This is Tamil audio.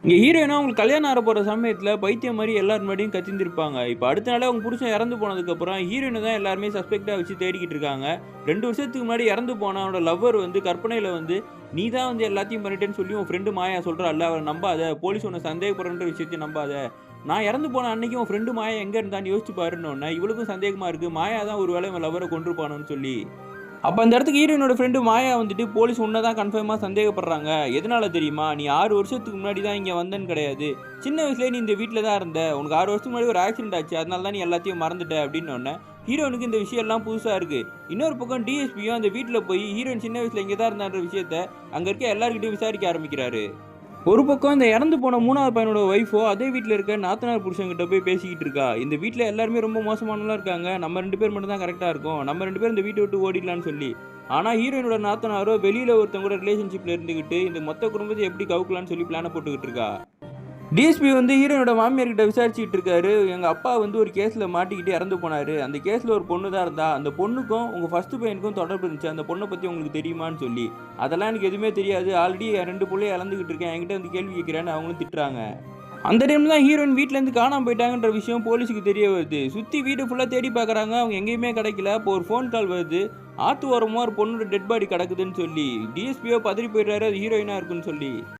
இங்க ஹீரோயினா அவங்களுக்கு கல்யாணம் ஆக போற சமயத்துல பைத்தியம் மாரி எல்லார் முன்னாடியும் கத்திந்திருப்பாங்க. இப்ப அடுத்த நாளே அவங்க புருஷன் இறந்து போனதுக்கப்புறம் ஹீரோயின தான் எல்லாருமே சஸ்பெக்ட்டா வச்சு தேடிக்கிட்டு இருக்காங்க. 2 வருஷத்துக்கு முன்னாடி இறந்து போன அவனோட லவ்வர் வந்து கற்பனையில வந்து, "நீ தான் வந்து எல்லாத்தையும் பண்ணிட்டேன்னு" சொல்லி உன் ஃப்ரெண்ட் மாயா சொல்றால்ல, அவள நம்பாத. போலீஸ் உன்ன சந்தேகப்படுறன்ற விஷயத்தையும் நம்பாத. நான் இறந்து போன அன்னைக்கு உன் ஃப்ரெண்ட் மாயா எங்க இருந்தான்னு யோசிச்சு பாருன்னோனே, இவளுக்கும் சந்தேகமா இருக்கு. மாயா தான் ஒரு வேளை இவன் லவ்வர கொன்றுப்பானோன்னு சொல்லி. அப்ப அந்த இடத்துக்கு ஹீரோயினோட ஃப்ரெண்டு மாயா வந்துட்டு, "போலீஸ் உன்ன தான் கன்ஃபர்மா சந்தேகப்படுறாங்க. எதனால தெரியுமா? நீ 6 வருஷத்துக்கு முன்னாடி தான் இங்க வந்தேன்னு கிடையாது. சின்ன வயசுலயே நீ இந்த வீட்ல தான் இருந்த. உனக்கு 6 வருஷத்துக்கு முன்னாடி ஒரு ஆக்சிடென்ட் ஆச்சு. அதனால தான் நீ எல்லாத்தையும் மறந்துட்ட" அப்படின்னோனே, ஹீரோயினுக்கு இந்த விஷயம் எல்லாம் புதுசா இருக்கு. இன்னொரு பக்கம் டிஎஸ்பியும் அந்த வீட்ல போய் ஹீரோயின் சின்ன வயசுல இங்க தான் இருந்தான்ற விஷயத்த அங்க இருக்க எல்லார்கிட்டயும் விசாரிக்க ஆரம்பிக்கிறாரு. ஒரு பக்கம் இந்த இறந்து போன 3வது பையனோட ஒய்ஃபோ அதே வீட்ல இருக்க நாத்தனார் புருஷன்கிட்ட போய் பேசிக்கிட்டு இருக்கா. இந்த வீட்ல எல்லாருமே ரொம்ப மோசமானவங்களா இருக்காங்க. நம்ம 2 பேர் மட்டும் தான் கரெக்ட்டா இருக்கோம். நம்ம 2 பேரும் இந்த வீட்ட விட்டு ஓடிடலான்னு சொல்லி. ஆனா ஹீரோயினோட நாத்தனாரோ வெளியில ஒருத்தவங்க கூட ரிலேஷன்ஷிப்ல இருந்துகிட்டு இந்த மொத்த குடும்பத்த எப்படி கவுக்கலான்னு சொல்லி பிளான போட்டுக்கிட்டு இருக்கா. டிஎஸ்பி வந்து ஹீரோயினோட மாமியார் கிட்ட விசாரிச்சுட்டு இருக்காரு. எங்க அப்பா வந்து ஒரு கேஸ்ல மாட்டிக்கிட்டு இறந்து போனாரு. அந்த கேஸ்ல ஒரு பொண்ணு தான் இருந்தா. அந்த பொண்ணுக்கும் உங்க ஃபர்ஸ்ட் பையனுக்கும் தொடர்பு இருந்துச்சு. அந்த பொண்ண பத்தி உங்களுக்கு தெரியுமான்னு சொல்லி. அதெல்லாம் எனக்கு எதுவுமே தெரியாது. ஆல்ரெடி என் 2 புள்ளைய இழந்துகிட்டு இருக்கேன். என்கிட்ட வந்து கேள்வி கேட்கிறேன்னு அவங்களும் திட்டுறாங்க. அந்த டைம்ல தான் ஹீரோயின் வீட்ல இருந்து காணாம போயிட்டாங்கன்ற விஷயம் போலீஸுக்கு தெரிய வருது. சுத்தி வீடு ஃபுல்லா தேடி பார்க்கறாங்க. அவங்க எங்கேயுமே கிடைக்கல. அப்போ ஒரு ஃபோன் கால் வருது. ஆத்து ஓரமா ஒரு பொண்ணோட டெட் பாடி கிடக்குதுன்னு சொல்லி. டிஎஸ்பியோ பதறி போயிடுறாரு. அது ஹீரோயினா இருக்குன்னு சொல்லி.